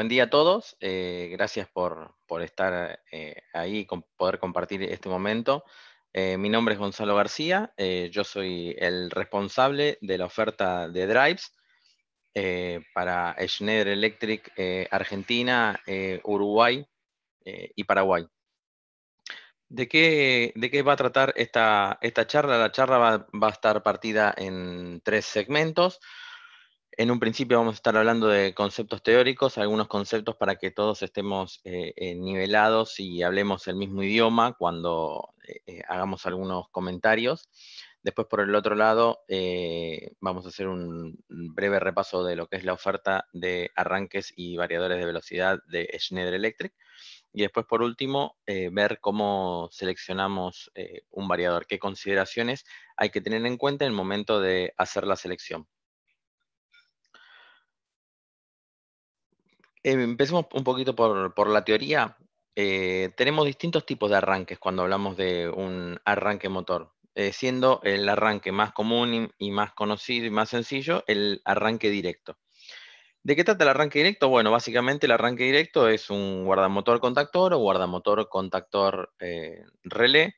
buen día a todos. Gracias por estar ahí y poder compartir este momento. Mi nombre es Gonzalo García. Yo soy el responsable de la oferta de Drives para Schneider Electric Argentina, Uruguay y Paraguay. ¿De qué va a tratar esta charla? La charla va a estar partida en 3 segmentos. En un principio vamos a estar hablando de conceptos teóricos, algunos conceptos para que todos estemos nivelados y hablemos el mismo idioma cuando hagamos algunos comentarios. Después, por el otro lado, vamos a hacer un breve repaso de lo que es la oferta de arranques y variadores de velocidad de Schneider Electric. Y después, por último, ver cómo seleccionamos un variador, qué consideraciones hay que tener en cuenta en el momento de hacer la selección. Empecemos un poquito por la teoría. Tenemos distintos tipos de arranques cuando hablamos de un arranque motor, siendo el arranque más común y más conocido y más sencillo el arranque directo. ¿De qué trata el arranque directo? Bueno, básicamente el arranque directo es un guardamotor contactor o guardamotor contactor relé.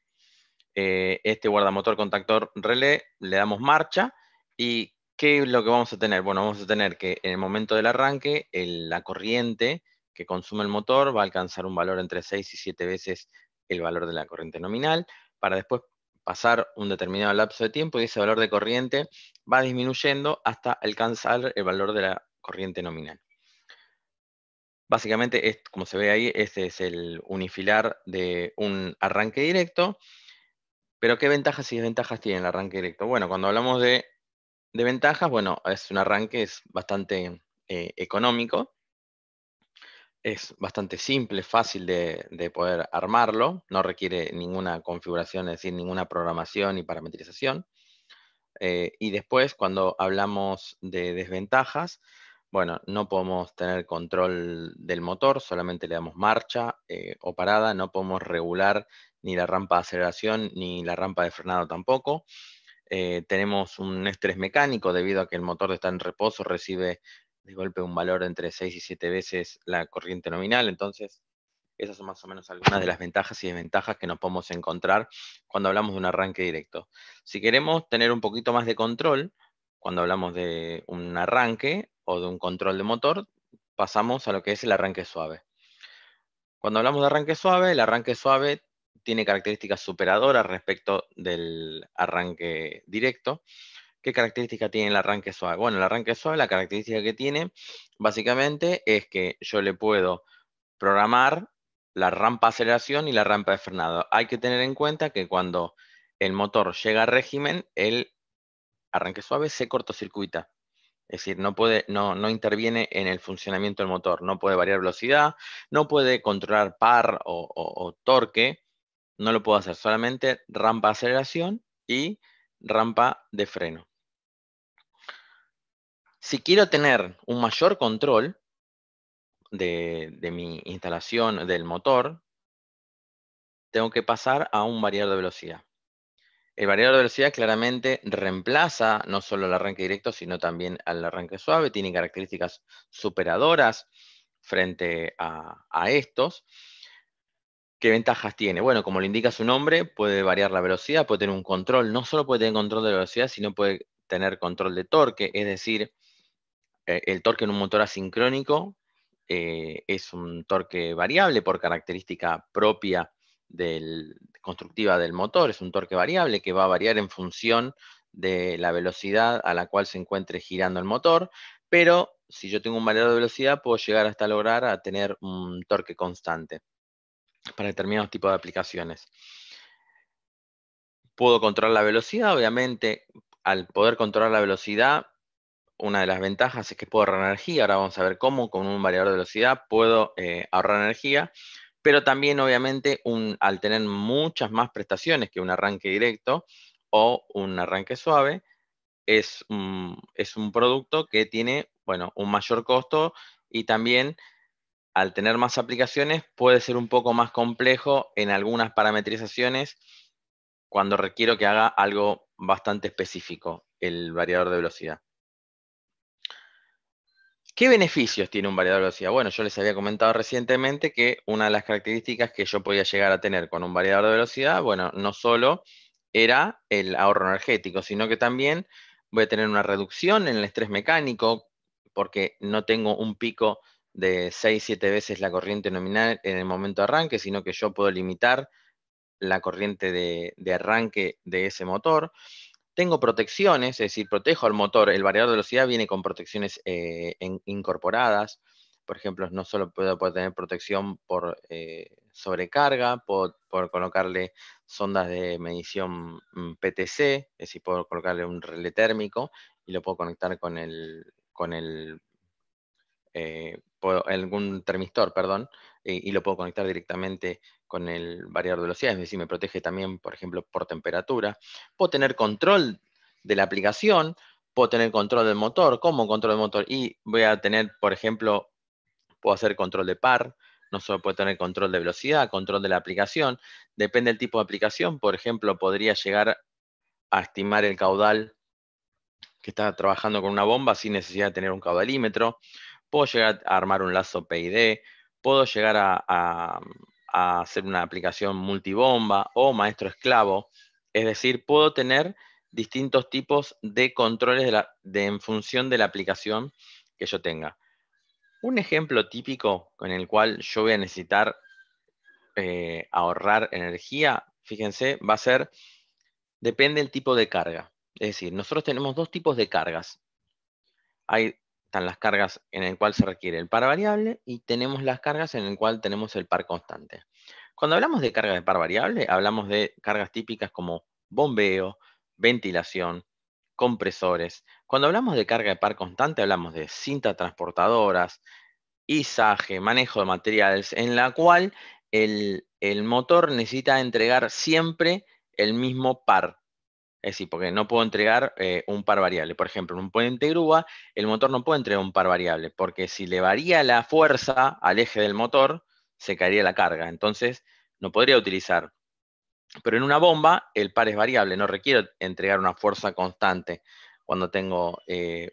Este guardamotor contactor relé le damos marcha y ¿qué es lo que vamos a tener? Bueno, vamos a tener que en el momento del arranque la corriente que consume el motor va a alcanzar un valor entre 6 y 7 veces el valor de la corriente nominal para después pasar un determinado lapso de tiempo y ese valor de corriente va disminuyendo hasta alcanzar el valor de la corriente nominal. Básicamente, como se ve ahí, este es el unifilar de un arranque directo. Pero ¿qué ventajas y desventajas tiene el arranque directo? Bueno, cuando hablamos de ventajas, bueno, es un arranque, es bastante económico, es bastante simple, fácil de poder armarlo, no requiere ninguna configuración, es decir, ninguna programación y parametrización. Y después, cuando hablamos de desventajas, bueno, no podemos tener control del motor, solamente le damos marcha o parada, no podemos regular ni la rampa de aceleración ni la rampa de frenado tampoco. Tenemos un estrés mecánico debido a que el motor está en reposo, recibe de golpe un valor entre 6 y 7 veces la corriente nominal, entonces esas son más o menos algunas de las ventajas y desventajas que nos podemos encontrar cuando hablamos de un arranque directo. Si queremos tener un poquito más de control, cuando hablamos de un arranque o de un control de motor, pasamos a lo que es el arranque suave. Cuando hablamos de arranque suave, el arranque suave tiene características superadoras respecto del arranque directo. ¿Qué característica tiene el arranque suave? Bueno, el arranque suave, la característica que tiene, básicamente, es que yo le puedo programar la rampa de aceleración y la rampa de frenado. Hay que tener en cuenta que cuando el motor llega a régimen, el arranque suave se cortocircuita. Es decir, no interviene en el funcionamiento del motor, no puede variar velocidad, no puede controlar par o torque, no lo puedo hacer, solamente rampa de aceleración y rampa de freno. Si quiero tener un mayor control de mi instalación del motor, tengo que pasar a un variador de velocidad. El variador de velocidad claramente reemplaza no solo el arranque directo, sino también al arranque suave. Tiene características superadoras frente a estos. ¿Qué ventajas tiene? Bueno, como le indica su nombre, puede variar la velocidad, puede tener un control. No solo puede tener control de la velocidad, sino puede tener control de torque. Es decir, el torque en un motor asincrónico es un torque variable por característica propia constructiva del motor, es un torque variable que va a variar en función de la velocidad a la cual se encuentre girando el motor, pero si yo tengo un variador de velocidad puedo llegar hasta lograr a tener un torque constante para determinados tipos de aplicaciones. Puedo controlar la velocidad, obviamente, al poder controlar la velocidad, una de las ventajas es que puedo ahorrar energía. Ahora vamos a ver cómo con un variador de velocidad puedo ahorrar energía, pero también obviamente al tener muchas más prestaciones que un arranque directo o un arranque suave, es un producto que tiene, bueno, un mayor costo y también al tener más aplicaciones puede ser un poco más complejo en algunas parametrizaciones cuando requiero que haga algo bastante específico, el variador de velocidad. ¿Qué beneficios tiene un variador de velocidad? Bueno, yo les había comentado recientemente que una de las características que yo podía llegar a tener con un variador de velocidad, bueno, no solo era el ahorro energético, sino que también voy a tener una reducción en el estrés mecánico, porque no tengo un pico de 6, 7 veces la corriente nominal en el momento de arranque, sino que yo puedo limitar la corriente de arranque de ese motor. Tengo protecciones, es decir, protejo al motor. El variador de velocidad viene con protecciones incorporadas. Por ejemplo, no solo puedo tener protección por sobrecarga, puedo colocarle sondas de medición PTC, es decir, puedo colocarle un relé térmico y lo puedo conectar algún termistor, perdón, y lo puedo conectar directamente con el variador de velocidad, es decir, me protege también, por ejemplo, por temperatura. Puedo tener control de la aplicación, puedo tener control del motor. ¿Cómo control del motor? Y voy a tener, por ejemplo, puedo hacer control de par, no solo puedo tener control de velocidad, control de la aplicación. Depende del tipo de aplicación, por ejemplo, podría llegar a estimar el caudal que está trabajando con una bomba sin necesidad de tener un caudalímetro. Puedo llegar a armar un lazo PID, puedo llegar a hacer una aplicación multibomba o maestro esclavo. Es decir, puedo tener distintos tipos de controles en función de la aplicación que yo tenga. Un ejemplo típico con el cual yo voy a necesitar ahorrar energía, fíjense, va a ser, depende del tipo de carga. Es decir, nosotros tenemos dos tipos de cargas. Están las cargas en el cual se requiere el par variable y tenemos las cargas en el cual tenemos el par constante. Cuando hablamos de carga de par variable, hablamos de cargas típicas como bombeo, ventilación, compresores. Cuando hablamos de carga de par constante, hablamos de cintas transportadoras, izaje, manejo de materiales, en la cual el motor necesita entregar siempre el mismo par. Es decir, porque no puedo entregar un par variable. Por ejemplo, en un puente grúa, el motor no puede entregar un par variable, porque si le varía la fuerza al eje del motor, se caería la carga. Entonces, no podría utilizar. Pero en una bomba, el par es variable, no requiero entregar una fuerza constante cuando tengo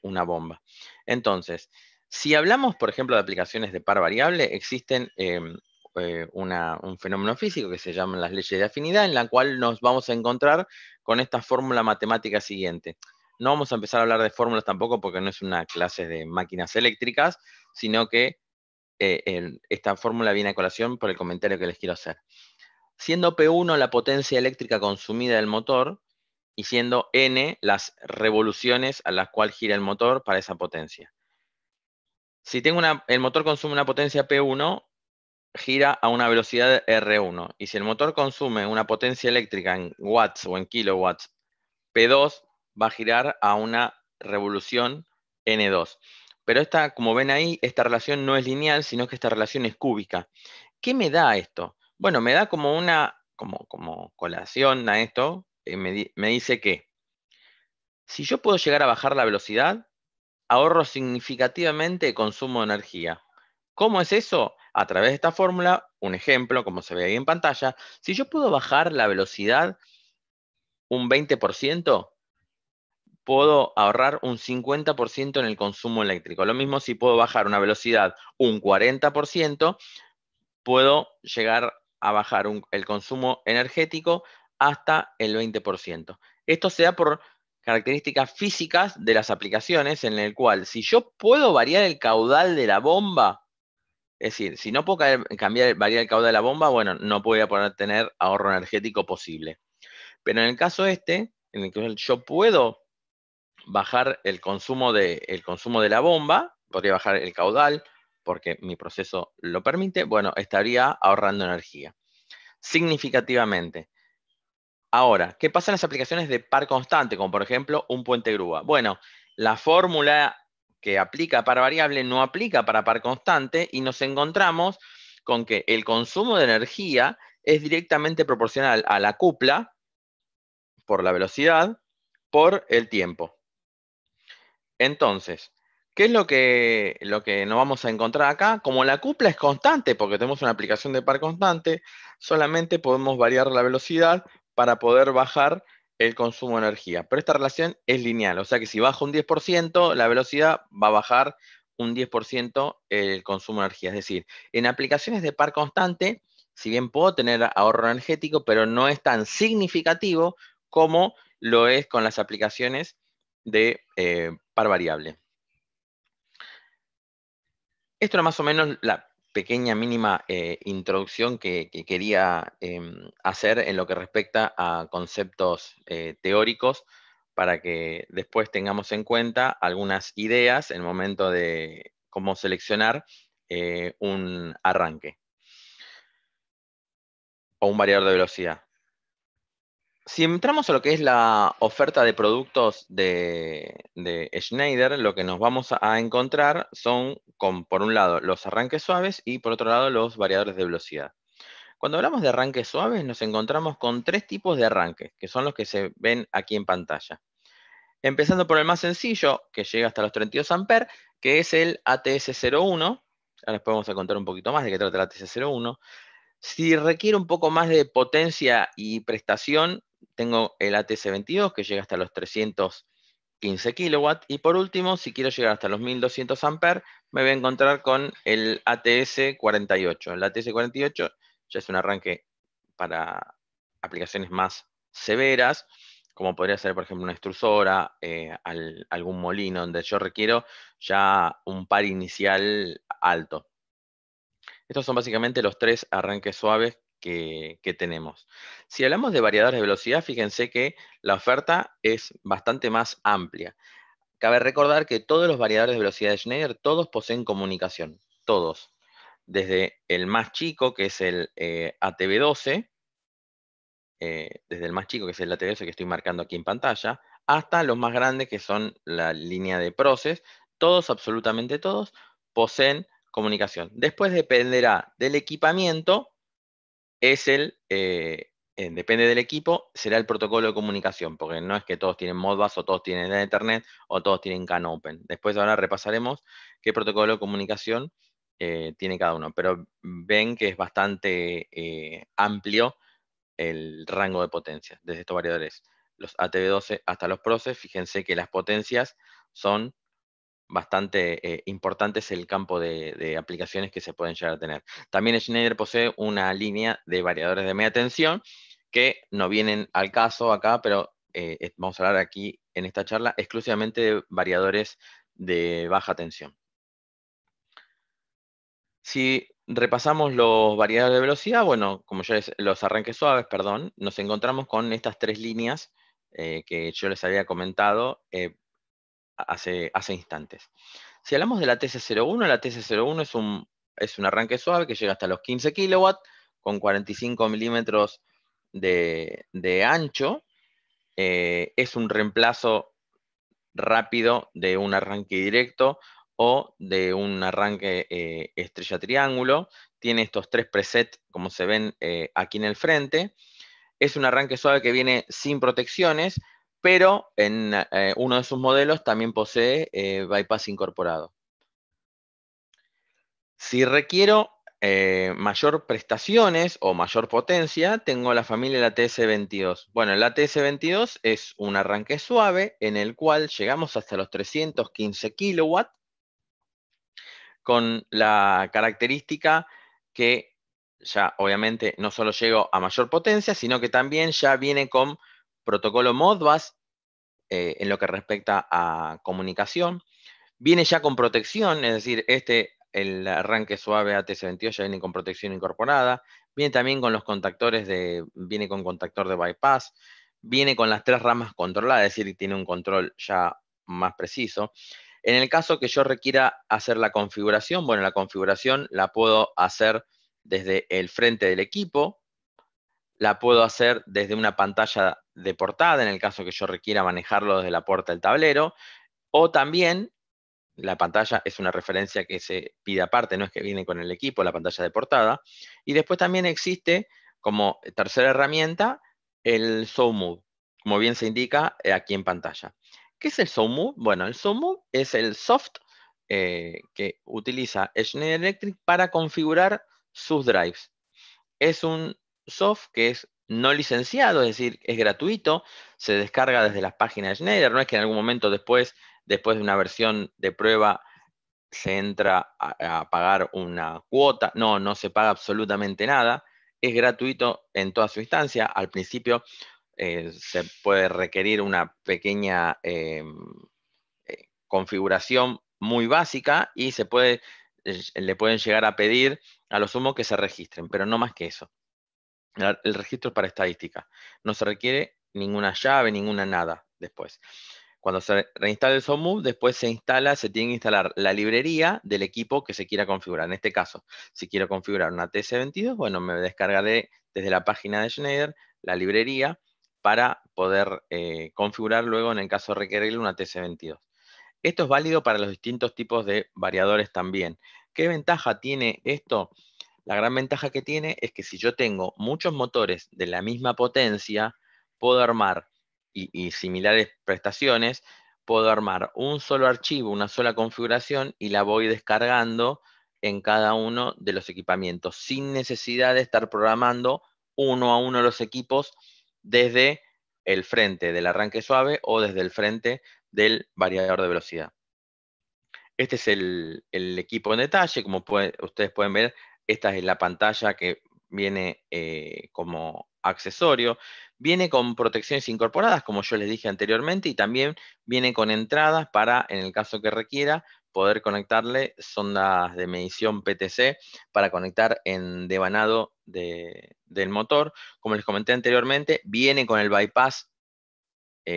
una bomba. Entonces, si hablamos, por ejemplo, de aplicaciones de par variable, existen un fenómeno físico que se llaman las leyes de afinidad, en la cual nos vamos a encontrar con esta fórmula matemática siguiente. No vamos a empezar a hablar de fórmulas tampoco porque no es una clase de máquinas eléctricas, sino que esta fórmula viene a colación por el comentario que les quiero hacer. Siendo P1 la potencia eléctrica consumida del motor y siendo N las revoluciones a las cuales gira el motor para esa potencia. Si el motor consume una potencia P1, gira a una velocidad R1. Y si el motor consume una potencia eléctrica en watts o en kilowatts P2, va a girar a una revolución N2. Pero como ven ahí, esta relación no es lineal, sino que esta relación es cúbica. ¿Qué me da esto? Bueno, me da como colación a esto, me dice que si yo puedo llegar a bajar la velocidad, ahorro significativamente consumo de energía. ¿Cómo es eso? A través de esta fórmula, un ejemplo, como se ve ahí en pantalla, si yo puedo bajar la velocidad un 20%, puedo ahorrar un 50% en el consumo eléctrico. Lo mismo si puedo bajar una velocidad un 40%, puedo llegar a bajar el consumo energético hasta el 20%. Esto se da por características físicas de las aplicaciones en el cual si yo puedo variar el caudal de la bomba, es decir, si no puedo variar el caudal de la bomba, bueno, no voy a poder tener ahorro energético posible. Pero en el caso en el que yo puedo bajar el consumo de la bomba, podría bajar el caudal, porque mi proceso lo permite, bueno, estaría ahorrando energía significativamente. Ahora, ¿qué pasa en las aplicaciones de par constante, como por ejemplo un puente grúa? Bueno, la fórmula que aplica para variable no aplica para par constante y nos encontramos con que el consumo de energía es directamente proporcional a la cupla por la velocidad por el tiempo. Entonces, ¿qué es lo que nos vamos a encontrar acá? Como la cupla es constante, porque tenemos una aplicación de par constante, solamente podemos variar la velocidad para poder bajar el consumo de energía. Pero esta relación es lineal, o sea que si baja un 10%, la velocidad va a bajar un 10% el consumo de energía. Es decir, en aplicaciones de par constante, si bien puedo tener ahorro energético, pero no es tan significativo como lo es con las aplicaciones de par variable. Esto era más o menos la pequeña mínima introducción que quería hacer en lo que respecta a conceptos teóricos para que después tengamos en cuenta algunas ideas en el momento de cómo seleccionar un arranque o un variador de velocidad. Si entramos a lo que es la oferta de productos de Schneider, lo que nos vamos a encontrar son, por un lado, los arranques suaves y por otro lado, los variadores de velocidad. Cuando hablamos de arranques suaves, nos encontramos con tres tipos de arranques, que son los que se ven aquí en pantalla. Empezando por el más sencillo, que llega hasta los 32 amperes, que es el ATS-01. Ahora después vamos a contar un poquito más de qué trata el ATS-01. Si requiere un poco más de potencia y prestación, tengo el ATS-22, que llega hasta los 315 kilowatts. Y por último, si quiero llegar hasta los 1200 amperes, me voy a encontrar con el ATS-48. El ATS-48 ya es un arranque para aplicaciones más severas, como podría ser, por ejemplo, una extrusora, algún molino, donde yo requiero ya un par inicial alto. Estos son básicamente los tres arranques suaves que tenemos. Si hablamos de variadores de velocidad, fíjense que la oferta es bastante más amplia. Cabe recordar que todos los variadores de velocidad de Schneider, todos poseen comunicación, todos. Desde el más chico, que es el ATB12, desde el más chico, que es el ATB12 que estoy marcando aquí en pantalla, hasta los más grandes, que son la línea de Process, todos, absolutamente todos, poseen comunicación. Después dependerá del equipamiento, depende del equipo, será el protocolo de comunicación, porque no es que todos tienen Modbus o todos tienen Ethernet o todos tienen CAN Open. Después ahora repasaremos qué protocolo de comunicación tiene cada uno, pero ven que es bastante amplio el rango de potencia desde estos variadores. Los ATB12 hasta los Process, fíjense que las potencias son bastante importantes el campo de aplicaciones que se pueden llegar a tener. También Schneider posee una línea de variadores de media tensión que no vienen al caso acá, pero vamos a hablar aquí en esta charla exclusivamente de variadores de baja tensión. Si repasamos los variadores de velocidad, bueno, como ya los arranques suaves, perdón, nos encontramos con estas tres líneas que yo les había comentado hace instantes. Si hablamos de la TC01, la TC01 es un arranque suave que llega hasta los 15 kilowatts con 45 milímetros de ancho. Es un reemplazo rápido de un arranque directo o de un arranque estrella triángulo. Tiene estos tres presets, como se ven aquí en el frente. Es un arranque suave que viene sin protecciones, pero en uno de sus modelos también posee bypass incorporado. Si requiero mayor prestaciones o mayor potencia, tengo la familia del ATS-22. Bueno, el ATS-22 es un arranque suave en el cual llegamos hasta los 315 kilowatts con la característica que ya obviamente no solo llego a mayor potencia, sino que también ya viene con protocolo Modbus en lo que respecta a comunicación. Viene ya con protección, es decir, el arranque suave ATS-22 ya viene con protección incorporada. Viene también con los contactores viene con contactor de bypass. Viene con las tres ramas controladas, es decir, tiene un control ya más preciso. En el caso que yo requiera hacer la configuración, bueno, la configuración la puedo hacer desde el frente del equipo, la puedo hacer desde una pantalla de portada, en el caso que yo requiera manejarlo desde la puerta del tablero, o también la pantalla es una referencia que se pide aparte, no es que viene con el equipo, la pantalla de portada. Y después también existe como tercera herramienta el Show Move, como bien se indica aquí en pantalla. ¿Qué es el Show Move? Bueno, el Show Move es el soft que utiliza Schneider Electric para configurar sus drives. Es un soft que es no licenciado, es decir, es gratuito, se descarga desde las páginas de Schneider, no es que en algún momento después de una versión de prueba se entra a pagar una cuota. No, no se paga absolutamente nada. Es gratuito en toda su instancia. Al principio se puede requerir una pequeña configuración muy básica y le pueden llegar a pedir a lo sumo que se registren, pero no más que eso. El registro es para estadística. No se requiere ninguna llave, ninguna nada después. Cuando se reinstala el SoftMove, después se tiene que instalar la librería del equipo que se quiera configurar. En este caso, si quiero configurar una TS22, bueno, me descargaré desde la página de Schneider la librería para poder configurar luego, en el caso de requerir, una TS22. Esto es válido para los distintos tipos de variadores también. ¿Qué ventaja tiene esto? La gran ventaja que tiene es que si yo tengo muchos motores de la misma potencia, puedo armar, y similares prestaciones, puedo armar un solo archivo, una sola configuración, y la voy descargando en cada uno de los equipamientos, sin necesidad de estar programando uno a uno los equipos desde el frente del arranque suave o desde el frente del variador de velocidad. Este es el equipo en detalle, como ustedes pueden ver, esta es la pantalla que viene como accesorio. Viene con protecciones incorporadas, como yo les dije anteriormente, y también viene con entradas para, en el caso que requiera, poder conectarle sondas de medición PTC para conectar en devanado del motor. Como les comenté anteriormente, viene con el bypass,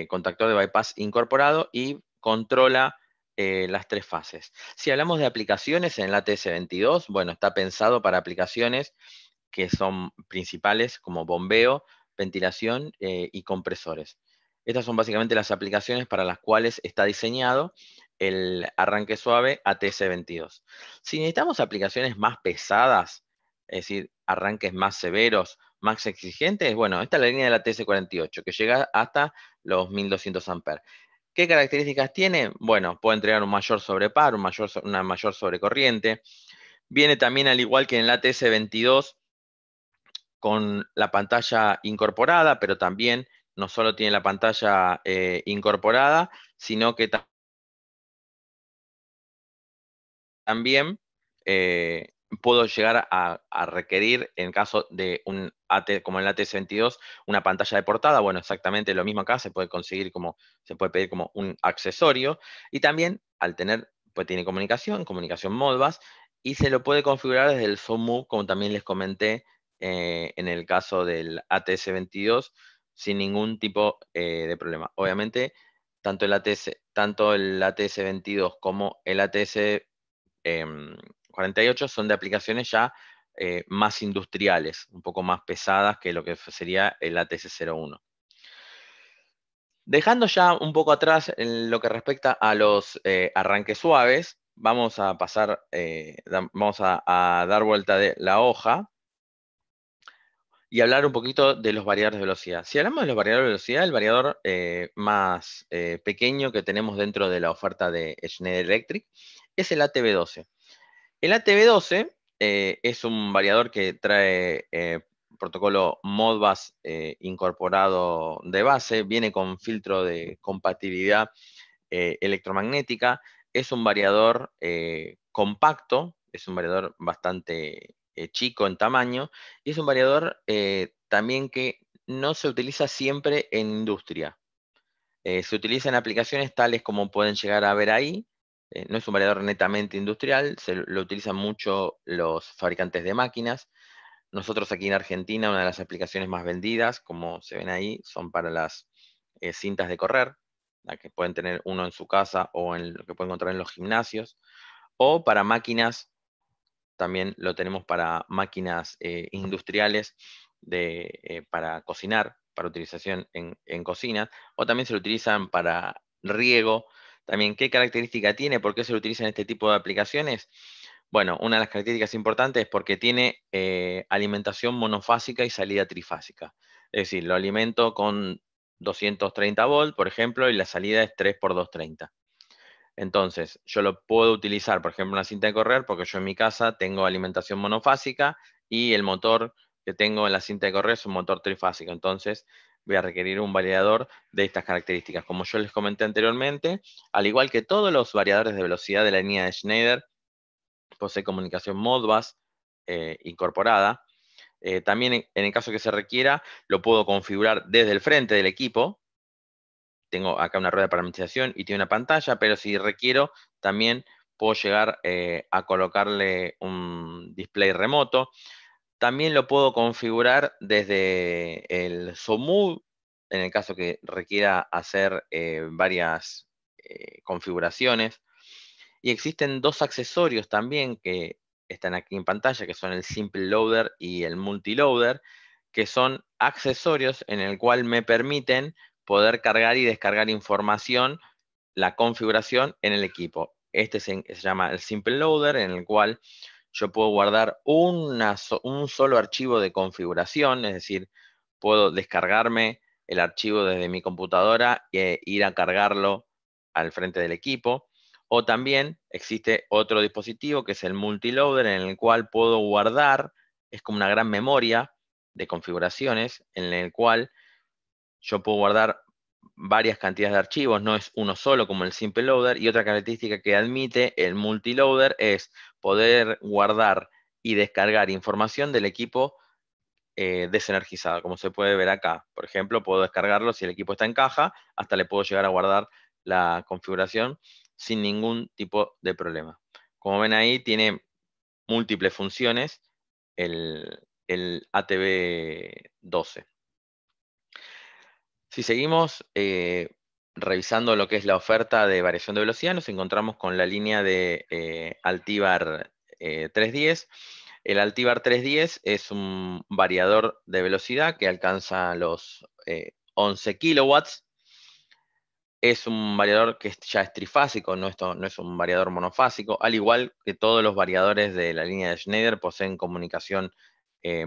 contactor de bypass incorporado y controla las tres fases. Si hablamos de aplicaciones en el ATS-22, bueno, está pensado para aplicaciones que son principales como bombeo, ventilación y compresores. Estas son básicamente las aplicaciones para las cuales está diseñado el arranque suave ATS-22. Si necesitamos aplicaciones más pesadas, es decir, arranques más severos, más exigentes, bueno, esta es la línea de la TS48, que llega hasta los 1200 amperes. ¿Qué características tiene? Bueno, puede entregar un mayor sobrepar, una mayor sobrecorriente. Viene también, al igual que en la TS22, con la pantalla incorporada, pero también no solo tiene la pantalla incorporada, sino que también puedo llegar a requerir, en caso de un AT, como en el AT22, una pantalla de portada. Bueno, exactamente lo mismo acá, se puede conseguir se puede pedir como un accesorio. Y también, al tener, pues tiene comunicación Modbus, y se lo puede configurar desde el SoftMove, como también les comenté en el caso del ATS22, sin ningún tipo de problema. Obviamente, tanto el ATS22 como el ATS 48 son de aplicaciones ya más industriales, un poco más pesadas que lo que sería el ATS-01. Dejando ya un poco atrás en lo que respecta a los arranques suaves, vamos a pasar, vamos a dar vuelta de la hoja y hablar un poquito de los variadores de velocidad. Si hablamos de los variadores de velocidad, el variador más pequeño que tenemos dentro de la oferta de Schneider Electric es el ATB12. El ATB12 es un variador que trae protocolo Modbus incorporado de base, viene con filtro de compatibilidad electromagnética, es un variador compacto, es un variador bastante chico en tamaño, y es un variador también que no se utiliza siempre en industria. Se utiliza en aplicaciones tales como pueden llegar a ver ahí. No es un variador netamente industrial, lo utilizan mucho los fabricantes de máquinas. Nosotros aquí en Argentina, una de las aplicaciones más vendidas, como se ven ahí, son para las cintas de correr, la que pueden tener uno en su casa o en lo que pueden encontrar en los gimnasios, o para máquinas, también lo tenemos para máquinas industriales para cocinar, para utilización en cocina, o también se lo utilizan para riego. También, ¿qué característica tiene? ¿Por qué se lo utiliza en este tipo de aplicaciones? Bueno, una de las características importantes es porque tiene alimentación monofásica y salida trifásica. Es decir, lo alimento con 230 volts, por ejemplo, y la salida es 3 por 230. Entonces, yo lo puedo utilizar, por ejemplo, una cinta de correr, porque yo en mi casa tengo alimentación monofásica y el motor que tengo en la cinta de correr es un motor trifásico. Entonces, voy a requerir un variador de estas características. Como yo les comenté anteriormente, al igual que todos los variadores de velocidad de la línea de Schneider, posee comunicación Modbus incorporada. También en el caso que se requiera, lo puedo configurar desde el frente del equipo. Tengo acá una rueda de parametrización y tiene una pantalla, pero si requiero, también puedo llegar a colocarle un display remoto. También lo puedo configurar desde el SOMUV, en el caso que requiera hacer varias configuraciones. Y existen dos accesorios también que están aquí en pantalla, que son el Simple Loader y el Multiloader, que son accesorios en el cual me permiten poder cargar y descargar información, la configuración en el equipo. Este se llama el Simple Loader, en el cual yo puedo guardar un solo archivo de configuración, es decir, puedo descargarme el archivo desde mi computadora e ir a cargarlo al frente del equipo. O también existe otro dispositivo que es el multiloader, en el cual puedo guardar, es como una gran memoria de configuraciones, en el cual yo puedo guardar varias cantidades de archivos, no es uno solo como el Simple Loader. Y otra característica que admite el multiloader es poder guardar y descargar información del equipo desenergizado, como se puede ver acá. Por ejemplo, puedo descargarlo si el equipo está en caja, hasta le puedo llegar a guardar la configuración sin ningún tipo de problema. Como ven ahí, tiene múltiples funciones el ATV12. Si seguimos revisando lo que es la oferta de variación de velocidad, nos encontramos con la línea de Altivar 310. El Altivar 310 es un variador de velocidad que alcanza los 11 kilowatts. Es un variador que ya es trifásico, no es un variador monofásico, al igual que todos los variadores de la línea de Schneider poseen comunicación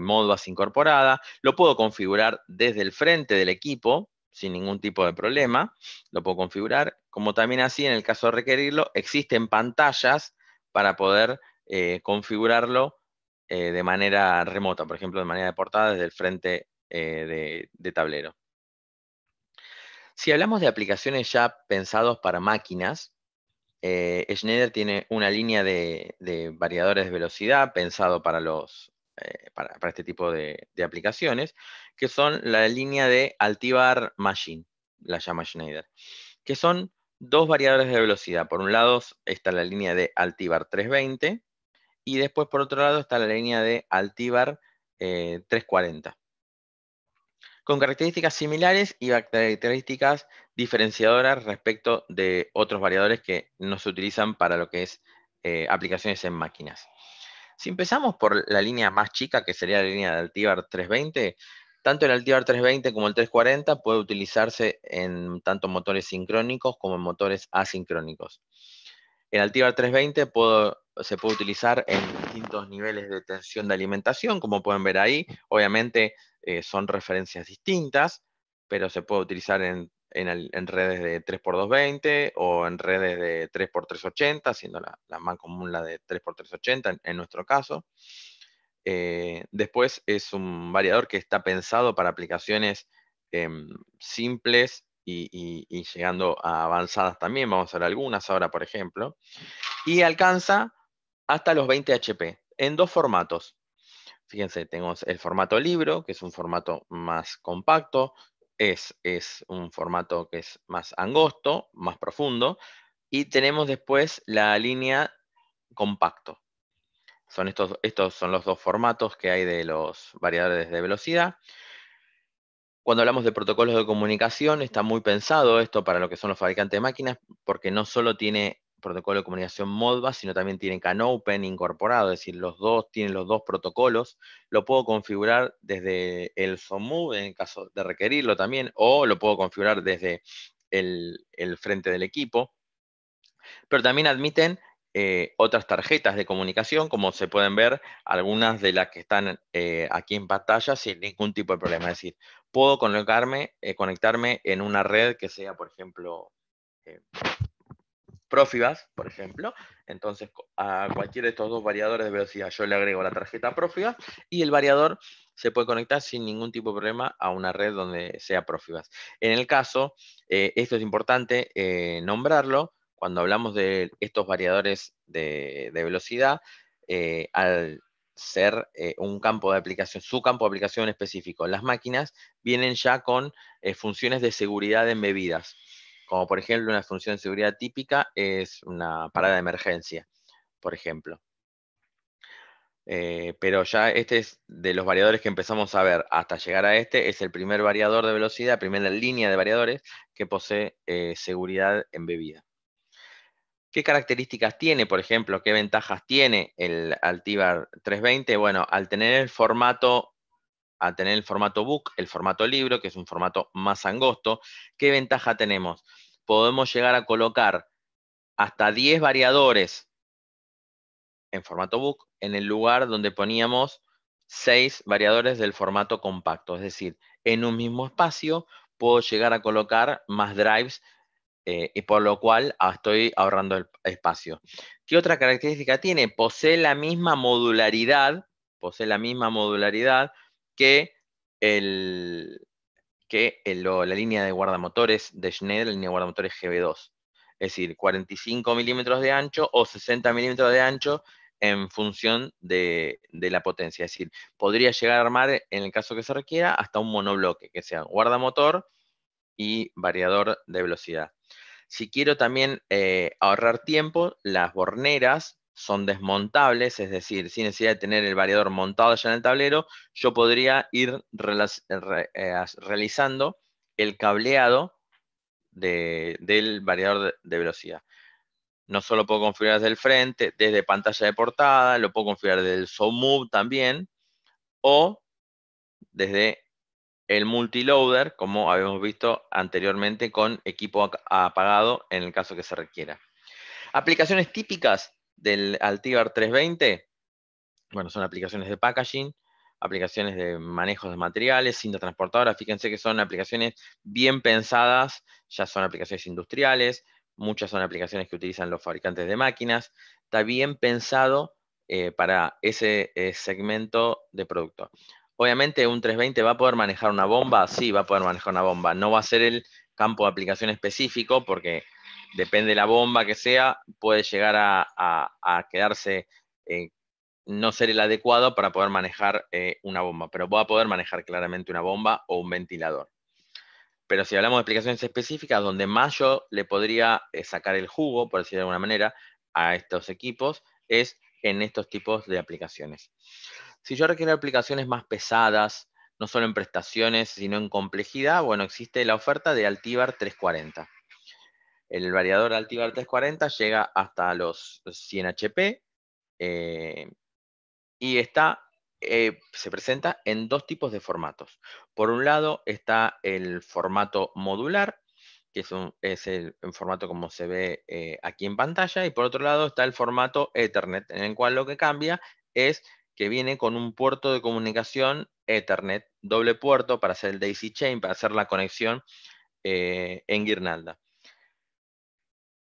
Modbus incorporada. Lo puedo configurar desde el frente del equipo sin ningún tipo de problema. Lo puedo configurar, como también así, en el caso de requerirlo, existen pantallas para poder configurarlo de manera remota, por ejemplo, de manera de portada desde el frente de tablero. Si hablamos de aplicaciones ya pensados para máquinas, Schneider tiene una línea de variadores de velocidad pensado para este tipo de aplicaciones, que son la línea de Altivar Machine, la llama Schneider, que son dos variadores de velocidad. Por un lado está la línea de Altivar 320 y después por otro lado está la línea de Altivar 340. Con características similares y características diferenciadoras respecto de otros variadores que no se utilizan para lo que es aplicaciones en máquinas. Si empezamos por la línea más chica, que sería la línea de Altivar 320, tanto el Altivar 320 como el 340 puede utilizarse en tanto motores sincrónicos como en motores asincrónicos. El Altivar 320 se puede utilizar en distintos niveles de tensión de alimentación, como pueden ver ahí. Obviamente son referencias distintas, pero se puede utilizar en redes de 3x220 o en redes de 3x380, siendo la más común la de 3x380 en nuestro caso. Después es un variador que está pensado para aplicaciones simples y llegando a avanzadas también. Vamos a ver algunas ahora, por ejemplo. Y alcanza hasta los 20 HP en dos formatos. Fíjense, tenemos el formato libro, que es un formato más compacto, es un formato que es más angosto, más profundo, y tenemos después la línea compacto. Estos son los dos formatos que hay de los variadores de velocidad. Cuando hablamos de protocolos de comunicación, está muy pensado esto para lo que son los fabricantes de máquinas, porque no solo tiene protocolo de comunicación Modbus, sino también tiene CANopen incorporado, es decir, los dos tienen los dos protocolos. Lo puedo configurar desde el SOMUV en caso de requerirlo también, o lo puedo configurar desde el frente del equipo. Pero también admiten otras tarjetas de comunicación, como se pueden ver, algunas de las que están aquí en pantalla sin ningún tipo de problema. Es decir, puedo conectarme en una red que sea, por ejemplo, eh, Profibus, por ejemplo. Entonces, a cualquiera de estos dos variadores de velocidad yo le agrego la tarjeta Profibus y el variador se puede conectar sin ningún tipo de problema a una red donde sea Profibus. En el caso, esto es importante nombrarlo, cuando hablamos de estos variadores de velocidad, al ser un campo de aplicación, su campo de aplicación específico, las máquinas vienen ya con funciones de seguridad embebidas, como por ejemplo una función de seguridad típica es una parada de emergencia, por ejemplo. Pero ya este es de los variadores que empezamos a ver hasta llegar a este, es el primer variador de velocidad, primera línea de variadores que posee seguridad embebida. ¿Qué características tiene, por ejemplo, qué ventajas tiene el Altivar 320? Bueno, al tener el formato book, el formato libro, que es un formato más angosto, ¿qué ventaja tenemos? Podemos llegar a colocar hasta 10 variadores en formato book en el lugar donde poníamos 6 variadores del formato compacto. Es decir, en un mismo espacio puedo llegar a colocar más drives y por lo cual estoy ahorrando el espacio. ¿Qué otra característica tiene? Posee la misma modularidad que, la línea de guardamotores de Schneider, la línea de guardamotores GB2. Es decir, 45 milímetros de ancho o 60 milímetros de ancho en función de la potencia. Es decir, podría llegar a armar, en el caso que se requiera, hasta un monobloque, que sea guardamotor y variador de velocidad. Si quiero también ahorrar tiempo, las borneras son desmontables, es decir, sin necesidad de tener el variador montado ya en el tablero, yo podría ir realizando el cableado del variador de velocidad. No solo puedo configurar desde el frente, desde pantalla de portada, lo puedo configurar desde el SoftMove también, o desde el multiloader, como habíamos visto anteriormente con equipo apagado en el caso que se requiera. Aplicaciones típicas del Altivar 320, bueno, son aplicaciones de packaging, aplicaciones de manejo de materiales, cinta transportadora. Fíjense que son aplicaciones bien pensadas, ya son aplicaciones industriales, muchas son aplicaciones que utilizan los fabricantes de máquinas. Está bien pensado para ese segmento de producto. Obviamente un 320 va a poder manejar una bomba, sí, va a poder manejar una bomba. No va a ser el campo de aplicación específico porque depende de la bomba que sea, puede llegar a quedarse, no ser el adecuado para poder manejar una bomba, pero va a poder manejar claramente una bomba o un ventilador. Pero si hablamos de aplicaciones específicas, donde más yo le podría sacar el jugo, por decirlo de alguna manera, a estos equipos, es en estos tipos de aplicaciones. Si yo requiero aplicaciones más pesadas, no solo en prestaciones, sino en complejidad, bueno, existe la oferta de Altivar 340. El variador Altivar 340 llega hasta los 100 HP y se presenta en dos tipos de formatos. Por un lado está el formato modular, que es el formato como se ve aquí en pantalla, y por otro lado está el formato Ethernet, en el cual lo que cambia es que viene con un puerto de comunicación Ethernet, doble puerto para hacer el daisy chain, para hacer la conexión en guirnalda.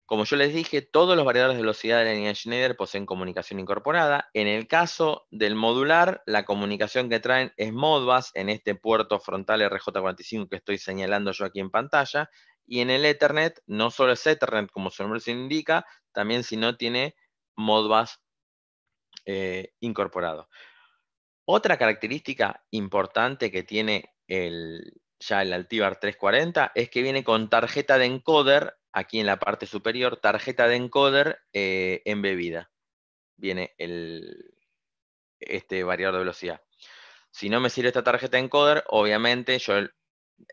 Como yo les dije, todos los variadores de velocidad de la línea Schneider poseen comunicación incorporada. En el caso del modular, la comunicación que traen es Modbus en este puerto frontal RJ45 que estoy señalando yo aquí en pantalla. Y en el Ethernet, no solo es Ethernet como su nombre se indica, también sino tiene Modbus incorporado. Otra característica importante que tiene ya el Altivar 340 es que viene con tarjeta de encoder, aquí en la parte superior, tarjeta de encoder embebida. Viene este variador de velocidad. Si no me sirve esta tarjeta de encoder, obviamente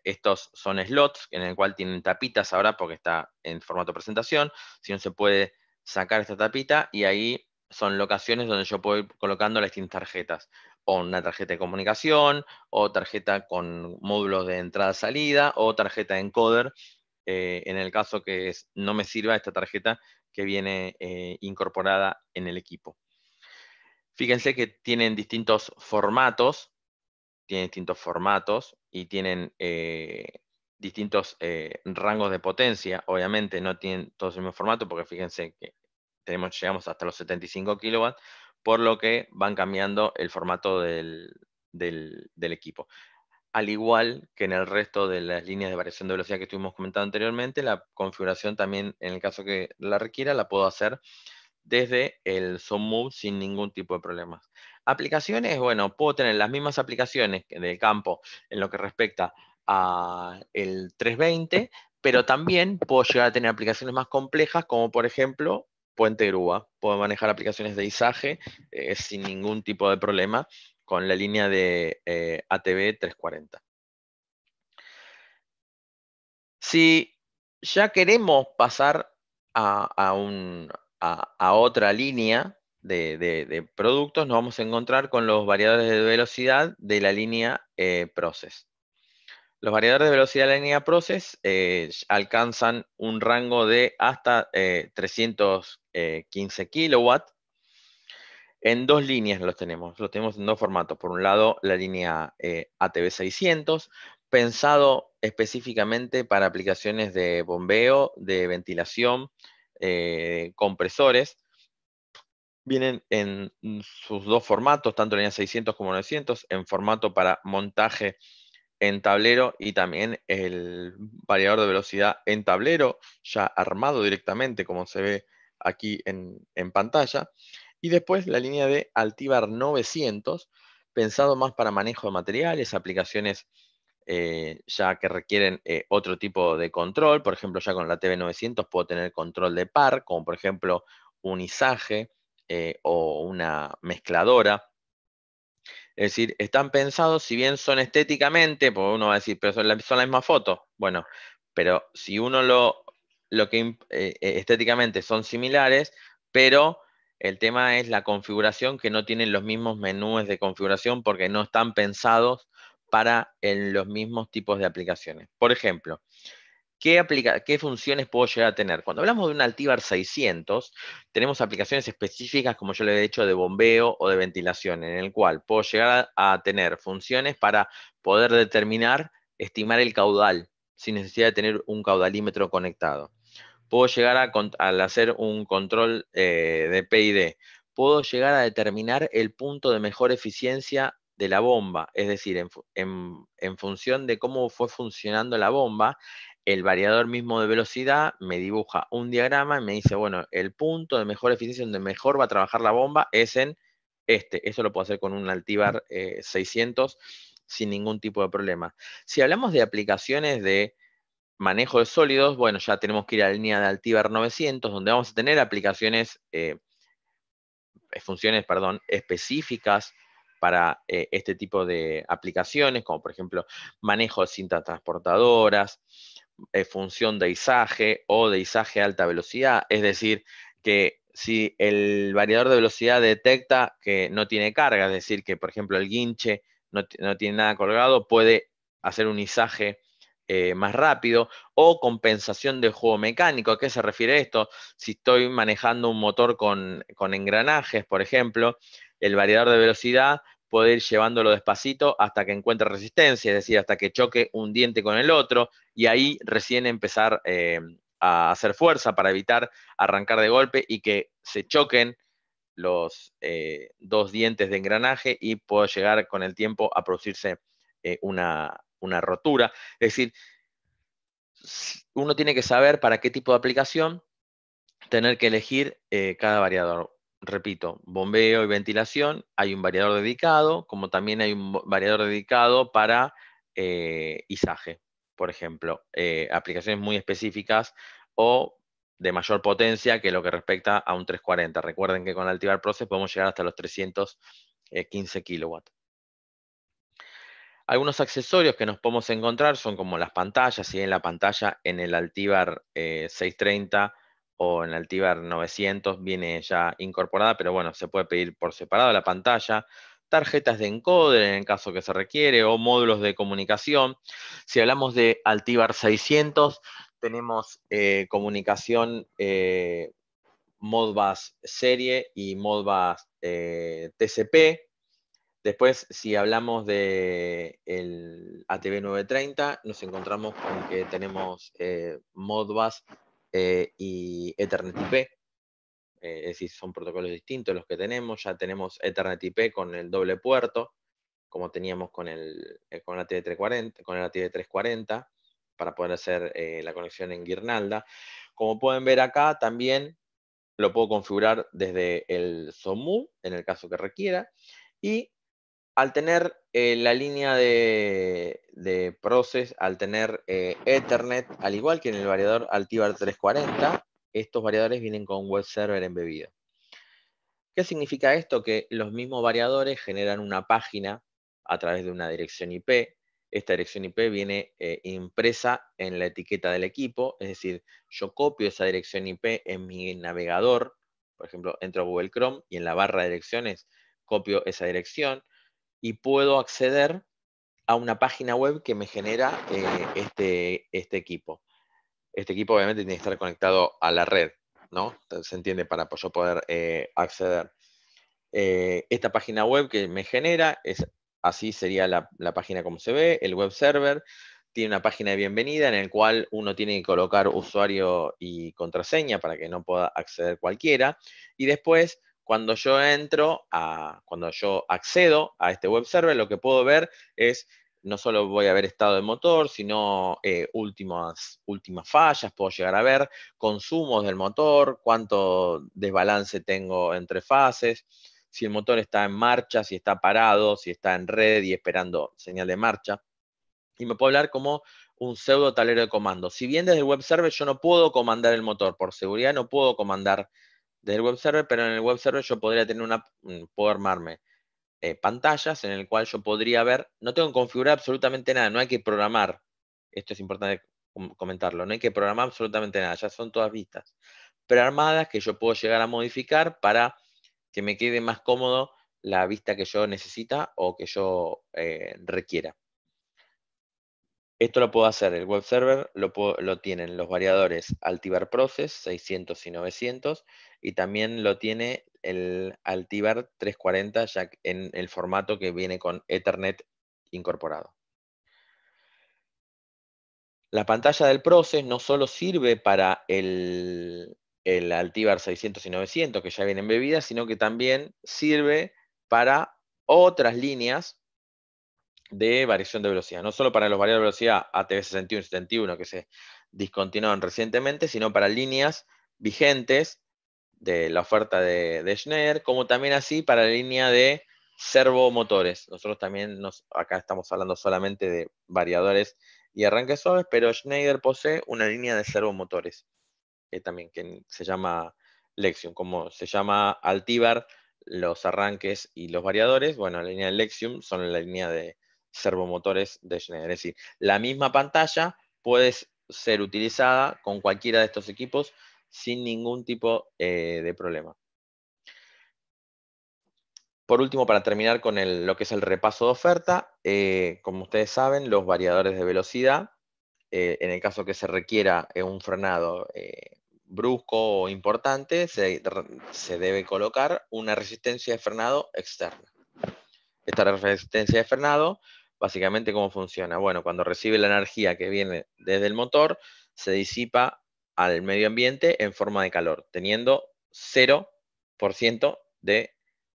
estos son slots en el cual tienen tapitas ahora porque está en formato presentación. Si no se puede sacar esta tapita y ahí son locaciones donde yo puedo ir colocando las distintas tarjetas. O una tarjeta de comunicación, o tarjeta con módulos de entrada-salida, o tarjeta de encoder, en el caso que no me sirva esta tarjeta que viene incorporada en el equipo. Fíjense que tienen distintos formatos y tienen distintos rangos de potencia. Obviamente no tienen todos el mismo formato porque fíjense que llegamos hasta los 75 kilowatts, por lo que van cambiando el formato del equipo. Al igual que en el resto de las líneas de variación de velocidad que estuvimos comentando anteriormente, la configuración también, en el caso que la requiera, la puedo hacer desde el ZoomMove sin ningún tipo de problemas. Aplicaciones, bueno, puedo tener las mismas aplicaciones del campo en lo que respecta a el 320, pero también puedo llegar a tener aplicaciones más complejas, como por ejemplo Puente Grúa. Puedo manejar aplicaciones de izaje sin ningún tipo de problema con la línea de ATV 340. Si ya queremos pasar a otra línea de productos, nos vamos a encontrar con los variadores de velocidad de la línea Process. Los variadores de velocidad de la línea Process alcanzan un rango de hasta 315 kilowatts. En dos líneas los tenemos en dos formatos. Por un lado, la línea ATV 600, pensado específicamente para aplicaciones de bombeo, de ventilación, compresores. Vienen en sus dos formatos, tanto la línea 600 como 900, en formato para montaje en tablero y también el variador de velocidad en tablero, ya armado directamente, como se ve aquí en pantalla. Y después la línea de Altivar 900, pensado más para manejo de materiales, aplicaciones ya que requieren otro tipo de control. Por ejemplo, ya con la TV900 puedo tener control de par, como por ejemplo un izaje o una mezcladora. Es decir, están pensados, si bien son estéticamente, porque uno va a decir, pero son la misma foto. Bueno, pero si uno lo que estéticamente son similares, pero el tema es la configuración, que no tienen los mismos menús de configuración porque no están pensados para los mismos tipos de aplicaciones. Por ejemplo, ¿qué funciones puedo llegar a tener? Cuando hablamos de un Altivar 600, tenemos aplicaciones específicas, como yo le he dicho, de bombeo o de ventilación, en el cual puedo llegar a tener funciones para poder determinar, estimar el caudal, sin necesidad de tener un caudalímetro conectado. Puedo llegar al hacer un control de PID, puedo llegar a determinar el punto de mejor eficiencia de la bomba, es decir, en función de cómo fue funcionando la bomba, el variador mismo de velocidad me dibuja un diagrama y me dice, bueno, el punto de mejor eficiencia donde mejor va a trabajar la bomba es en este. Eso lo puedo hacer con un Altivar 600 sin ningún tipo de problema. Si hablamos de aplicaciones de manejo de sólidos, bueno, ya tenemos que ir a la línea de Altivar 900, donde vamos a tener aplicaciones, funciones, perdón, específicas para este tipo de aplicaciones, como por ejemplo manejo de cintas transportadoras, función de izaje o de izaje a alta velocidad, es decir, que si el variador de velocidad detecta que no tiene carga, es decir, que por ejemplo el guinche no tiene nada colgado, puede hacer un izaje más rápido, o compensación de juego mecánico. ¿A qué se refiere esto? Si estoy manejando un motor con engranajes, por ejemplo, el variador de velocidad puede ir llevándolo despacito hasta que encuentre resistencia, es decir, hasta que choque un diente con el otro, y ahí recién empezar a hacer fuerza para evitar arrancar de golpe y que se choquen los dos dientes de engranaje y puedo llegar con el tiempo a producirse una rotura. Es decir, uno tiene que saber para qué tipo de aplicación tener que elegir cada variador. Repito, bombeo y ventilación, hay un variador dedicado, como también hay un variador dedicado para izaje, por ejemplo, aplicaciones muy específicas o de mayor potencia que lo que respecta a un 340. Recuerden que con Altivar Process podemos llegar hasta los 315 kilowatts. Algunos accesorios que nos podemos encontrar son como las pantallas, si en la pantalla en el Altivar 630 o en el Altivar 900 viene ya incorporada, pero bueno, se puede pedir por separado la pantalla, tarjetas de encoder en el caso que se requiere, o módulos de comunicación. Si hablamos de Altivar 600, tenemos comunicación Modbus serie y Modbus TCP. Después, si hablamos de el ATV 930, nos encontramos con que tenemos Modbus y Ethernet IP. Es decir, son protocolos distintos los que tenemos. Ya tenemos Ethernet IP con el doble puerto. como teníamos con la ATV340, con el ATV340, para poder hacer la conexión en guirnalda. Como pueden ver acá, también lo puedo configurar desde el SOMU, en el caso que requiera, y al tener la línea de Process, al tener Ethernet, al igual que en el variador Altivar 340, estos variadores vienen con web server embebido. ¿Qué significa esto? Que los mismos variadores generan una página a través de una dirección IP. Esta dirección IP viene impresa en la etiqueta del equipo, es decir, yo copio esa dirección IP en mi navegador, por ejemplo, entro a Google Chrome y en la barra de direcciones copio esa dirección y puedo acceder a una página web que me genera este equipo. Este equipo obviamente tiene que estar conectado a la red, ¿no? Entonces, se entiende para yo poder acceder. Esta página web que me genera, así sería la página como se ve, el web server. Tiene una página de bienvenida en el cual uno tiene que colocar usuario y contraseña para que no pueda acceder cualquiera. Y después, cuando yo cuando yo accedo a este web server, lo que puedo ver es, no solo voy a ver estado de motor, sino últimas fallas, puedo llegar a ver consumos del motor, cuánto desbalance tengo entre fases, si el motor está en marcha, si está parado, si está en red y esperando señal de marcha. Y me puedo hablar como un pseudo tablero de comando. Si bien desde el web server yo no puedo comandar el motor, por seguridad no puedo comandar desde el web server, pero en el web server yo podría tener puedo armarme pantallas en el cual yo podría ver, no tengo que configurar absolutamente nada, no hay que programar, esto es importante comentarlo, no hay que programar absolutamente nada, ya son todas vistas prearmadas que yo puedo llegar a modificar para que me quede más cómodo la vista que yo necesita o que yo requiera. Esto lo puedo hacer, el web server lo tienen los variadores Altivar Process 600 y 900 y también lo tiene el Altivar 340 ya en el formato que viene con Ethernet incorporado. La pantalla del Process no solo sirve para el Altivar 600 y 900 que ya viene embebida, sino que también sirve para otras líneas de variación de velocidad, no solo para los variadores de velocidad ATV 61 y 71 que se discontinuaron recientemente, sino para líneas vigentes de la oferta de Schneider, como también así para la línea de servomotores. Nosotros también acá estamos hablando solamente de variadores y arranques suaves, pero Schneider posee una línea de servomotores, también que se llama Lexium, como se llama Altivar los arranques y los variadores, bueno, la línea de Lexium son la línea de servomotores de Schneider. Es decir, la misma pantalla puede ser utilizada con cualquiera de estos equipos sin ningún tipo de problema. Por último, para terminar con lo que es el repaso de oferta, como ustedes saben, los variadores de velocidad, en el caso que se requiera un frenado brusco o importante, se debe colocar una resistencia de frenado externa. Esta resistencia de frenado, básicamente, ¿cómo funciona? Bueno, cuando recibe la energía que viene desde el motor, se disipa al medio ambiente en forma de calor, teniendo 0% de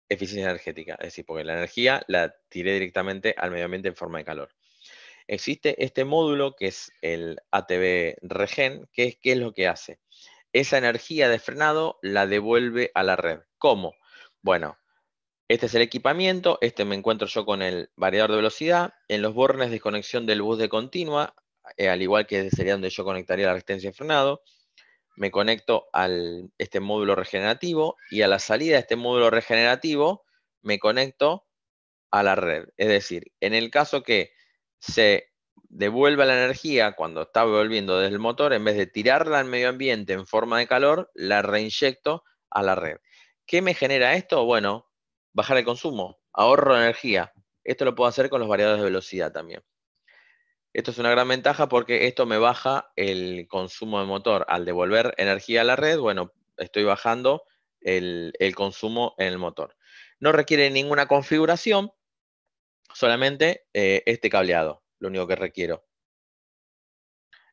eficiencia energética. Es decir, porque la energía la tiré directamente al medio ambiente en forma de calor. Existe este módulo que es el ATV Regen, ¿qué es lo que hace? Esa energía de frenado la devuelve a la red. ¿Cómo? Bueno, este es el equipamiento, me encuentro yo con el variador de velocidad, en los bornes de conexión del bus de continua, al igual que sería donde yo conectaría la resistencia de frenado, me conecto a este módulo regenerativo y a la salida de este módulo regenerativo me conecto a la red. Es decir, en el caso que se devuelva la energía cuando está volviendo desde el motor, en vez de tirarla al medio ambiente en forma de calor, la reinyecto a la red. ¿Qué me genera esto? Bueno, bajar el consumo, ahorro de energía. Esto lo puedo hacer con los variadores de velocidad también. Esto es una gran ventaja porque esto me baja el consumo de motor. Al devolver energía a la red, bueno, estoy bajando el consumo en el motor. No requiere ninguna configuración, solamente este cableado, lo único que requiero.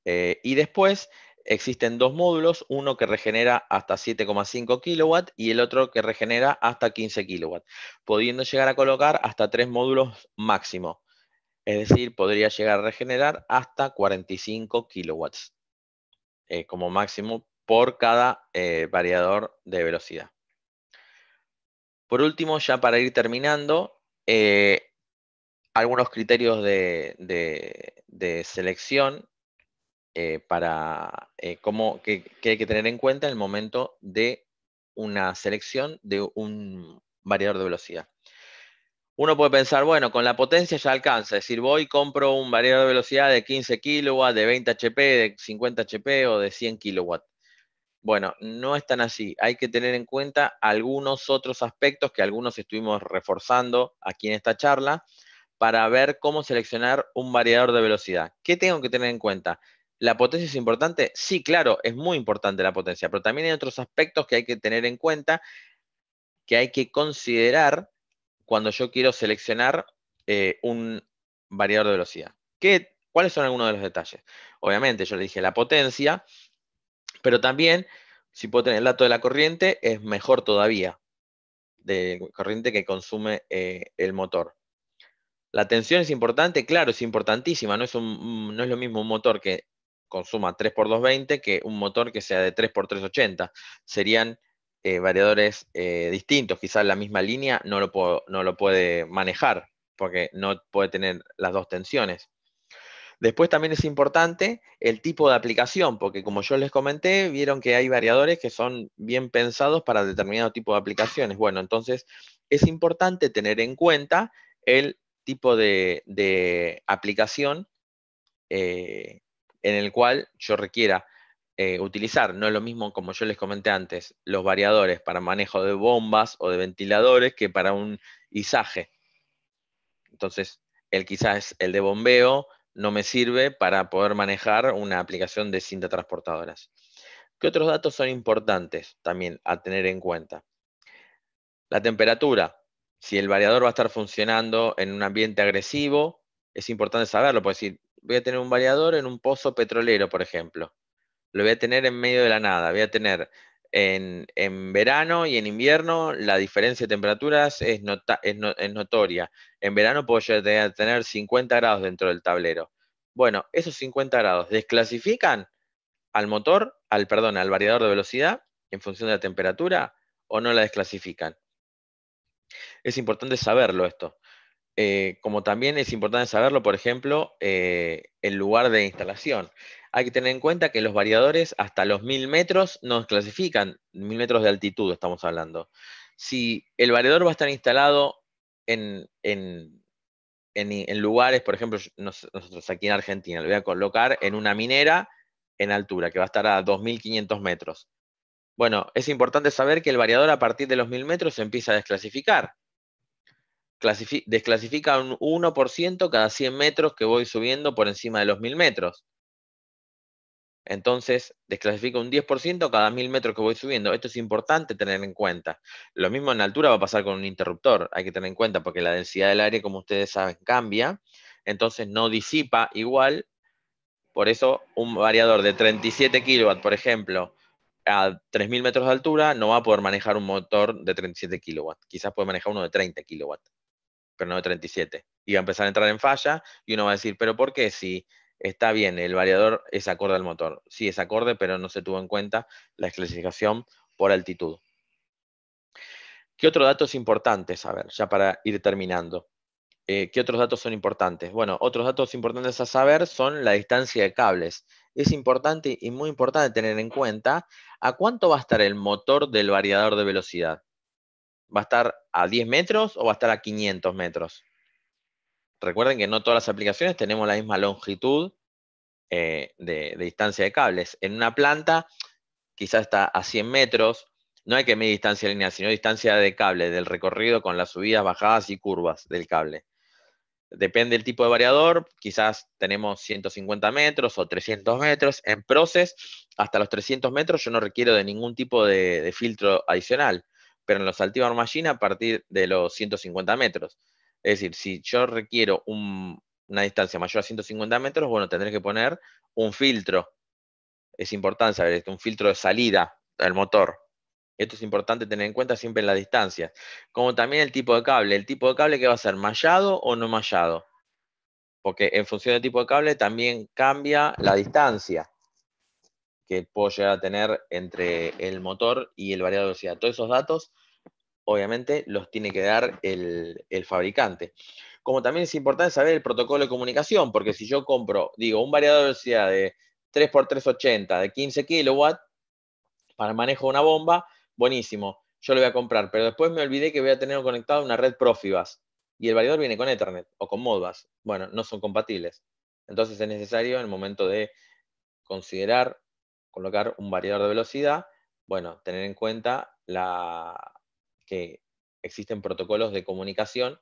Y después, existen dos módulos, uno que regenera hasta 7,5 kilowatts y el otro que regenera hasta 15 kilowatts, pudiendo llegar a colocar hasta 3 módulos máximo. Es decir, podría llegar a regenerar hasta 45 kilowatts como máximo por cada variador de velocidad. Por último, ya para ir terminando, algunos criterios de selección para que hay que tener en cuenta en el momento de una selección de un variador de velocidad. Uno puede pensar, bueno, con la potencia ya alcanza, es decir, voy y compro un variador de velocidad de 15 kilowatts, de 20 HP, de 50 HP o de 100 kilowatts. Bueno, no es tan así. Hay que tener en cuenta algunos otros aspectos que algunos estuvimos reforzando aquí en esta charla para ver cómo seleccionar un variador de velocidad. ¿Qué tengo que tener en cuenta? ¿La potencia es importante? Sí, claro, es muy importante la potencia, pero también hay otros aspectos que hay que tener en cuenta, que hay que considerar cuando yo quiero seleccionar un variador de velocidad. ¿Cuáles son algunos de los detalles? Obviamente, yo le dije la potencia, pero también, si puedo tener el dato de la corriente, es mejor todavía, de corriente que consume el motor. La tensión es importante, claro, es importantísima, no es lo mismo un motor que consuma 3x220 que un motor que sea de 3x380. Serían variadores distintos, quizás la misma línea no lo puede manejar, porque no puede tener las dos tensiones. Después también es importante el tipo de aplicación, porque como yo les comenté, vieron que hay variadores que son bien pensados para determinado tipo de aplicaciones. Bueno, entonces es importante tener en cuenta el tipo de aplicación en el cual yo requiera utilizar. No es lo mismo, como yo les comenté antes, los variadores para manejo de bombas o de ventiladores que para un izaje. Entonces, quizás el de bombeo no me sirve para poder manejar una aplicación de cinta transportadoras. ¿Qué otros datos son importantes también a tener en cuenta? La temperatura. Si el variador va a estar funcionando en un ambiente agresivo, es importante saberlo, porque si voy a tener un variador en un pozo petrolero, por ejemplo, lo voy a tener en medio de la nada, voy a tener en verano y en invierno la diferencia de temperaturas es notoria. En verano puedo llegar a tener 50 grados dentro del tablero. Bueno, esos 50 grados desclasifican al motor, al variador de velocidad en función de la temperatura o no la desclasifican. Es importante saberlo esto. Como también es importante saberlo, por ejemplo, el lugar de instalación. Hay que tener en cuenta que los variadores hasta los 1000 metros nos clasifican, 1000 metros de altitud estamos hablando. Si el variador va a estar instalado en lugares, por ejemplo, nosotros aquí en Argentina, lo voy a colocar en una minera en altura, que va a estar a 2500 metros. Bueno, es importante saber que el variador a partir de los 1000 metros se empieza a desclasificar. Desclasifica un 1% cada 100 metros que voy subiendo por encima de los 1000 metros. Entonces, desclasifica un 10% cada 1000 metros que voy subiendo. Esto es importante tener en cuenta. Lo mismo en altura va a pasar con un interruptor. Hay que tener en cuenta porque la densidad del aire, como ustedes saben, cambia. Entonces, no disipa igual. Por eso, un variador de 37 kilowatts, por ejemplo, a 3000 metros de altura, no va a poder manejar un motor de 37 kilowatts. Quizás puede manejar uno de 30 kilowatts, pero no de 37. Y va a empezar a entrar en falla y uno va a decir, ¿pero por qué? Si está bien, el variador es acorde al motor. Sí, es acorde, pero no se tuvo en cuenta la clasificación por altitud. ¿Qué otro dato es importante saber? Ya para ir terminando. ¿Qué otros datos son importantes? Bueno, otros datos importantes a saber son la distancia de cables. Es importante y muy importante tener en cuenta a cuánto va a estar el motor del variador de velocidad. ¿Va a estar a 10 metros o va a estar a 500 metros? Recuerden que no todas las aplicaciones tenemos la misma longitud de distancia de cables. En una planta quizás está a 100 metros, no hay que medir distancia lineal, sino distancia de cable, del recorrido con las subidas, bajadas y curvas del cable. Depende del tipo de variador, quizás tenemos 150 metros o 300 metros. En Process, hasta los 300 metros yo no requiero de ningún tipo de filtro adicional, pero en los Altivar Machine a partir de los 150 metros. Es decir, si yo requiero una distancia mayor a 150 metros, bueno, tendré que poner un filtro es importante saber esto, un filtro de salida del motor. Esto es importante tener en cuenta siempre en la distancia. Como también el tipo de cable. ¿El tipo de cable que va a ser mallado o no mallado? Porque en función del tipo de cable también cambia la distancia que puedo llegar a tener entre el motor y el variador de velocidad. Todos esos datos, obviamente, los tiene que dar el fabricante. Como también es importante saber el protocolo de comunicación, porque si yo compro, digo, un variador de velocidad de 3x380 de 15 kilowatts para el manejo de una bomba, buenísimo, yo lo voy a comprar, pero después me olvidé que voy a tener conectado una red Profibus y el variador viene con Ethernet o con Modbus. Bueno, no son compatibles. Entonces es necesario en el momento de considerar colocar un variador de velocidad, bueno, tener en cuenta que existen protocolos de comunicación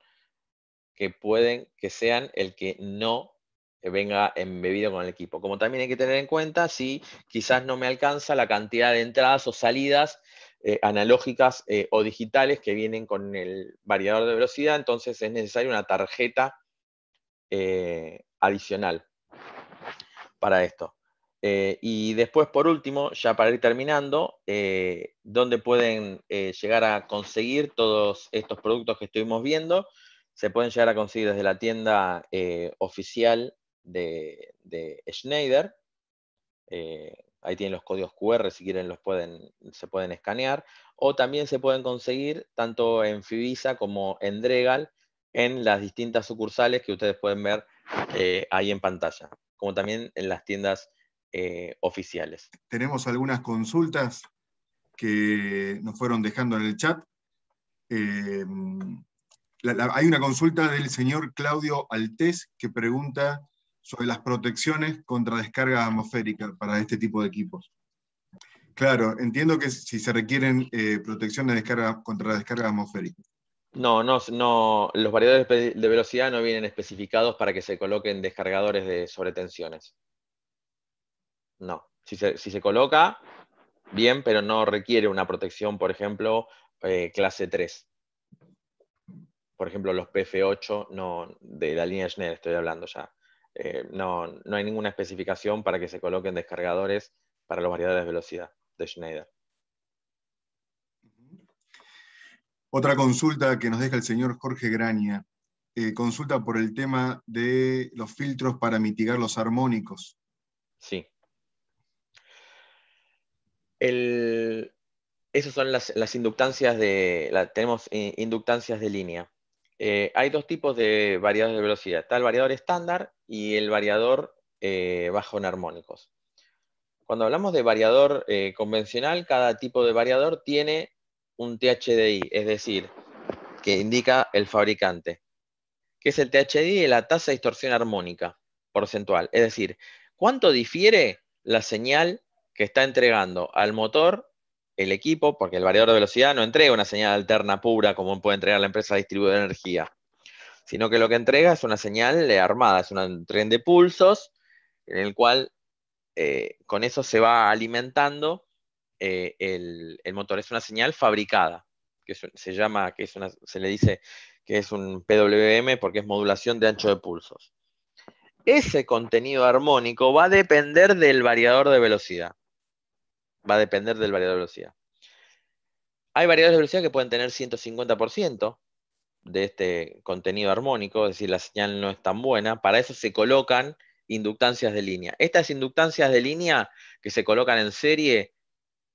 que pueden que sean el que no venga embebido con el equipo. Como también hay que tener en cuenta si quizás no me alcanza la cantidad de entradas o salidas analógicas o digitales que vienen con el variador de velocidad, entonces es necesaria una tarjeta adicional para esto. Y después, por último, ya para ir terminando, ¿dónde pueden llegar a conseguir todos estos productos que estuvimos viendo? Se pueden llegar a conseguir desde la tienda oficial de Schneider. Ahí tienen los códigos QR, si quieren se pueden escanear. O también se pueden conseguir tanto en Fivisa como en Dregal, en las distintas sucursales que ustedes pueden ver ahí en pantalla, como también en las tiendas oficiales. Tenemos algunas consultas que nos fueron dejando en el chat. Hay una consulta del señor Claudio Altés que pregunta sobre las protecciones contra descarga atmosférica para este tipo de equipos. Claro, entiendo que si se requieren protección de descarga contra la descarga atmosférica. No, los variadores de velocidad no vienen especificados para que se coloquen descargadores de sobretensiones. No, si se coloca, bien, pero no requiere una protección, por ejemplo, clase 3. Por ejemplo, los PF8, no, de la línea Schneider estoy hablando ya. No hay ninguna especificación para que se coloquen descargadores para los variadores de velocidad de Schneider. Otra consulta que nos deja el señor Jorge Graña. Consulta por el tema de los filtros para mitigar los armónicos. Sí. Esas son las inductancias tenemos inductancias de línea. Hay dos tipos de variadores de velocidad. Está el variador estándar y el variador bajo en armónicos. Cuando hablamos de variador convencional, cada tipo de variador tiene un THDI, es decir, que indica el fabricante. ¿Qué es el THDI? La tasa de distorsión armónica porcentual. Es decir, ¿cuánto difiere la señal que está entregando al motor el equipo? Porque el variador de velocidad no entrega una señal alterna pura como puede entregar la empresa distribuidora de energía, sino que lo que entrega es una señal armada, es un tren de pulsos en el cual con eso se va alimentando el motor. Es una señal fabricada, que se le dice que es un PWM porque es modulación de ancho de pulsos. Ese contenido armónico va a depender del variador de velocidad. Va a depender del variador de velocidad. Hay variadores de velocidad que pueden tener 150% de este contenido armónico, es decir, la señal no es tan buena. Para eso se colocan inductancias de línea. Estas inductancias de línea que se colocan en serie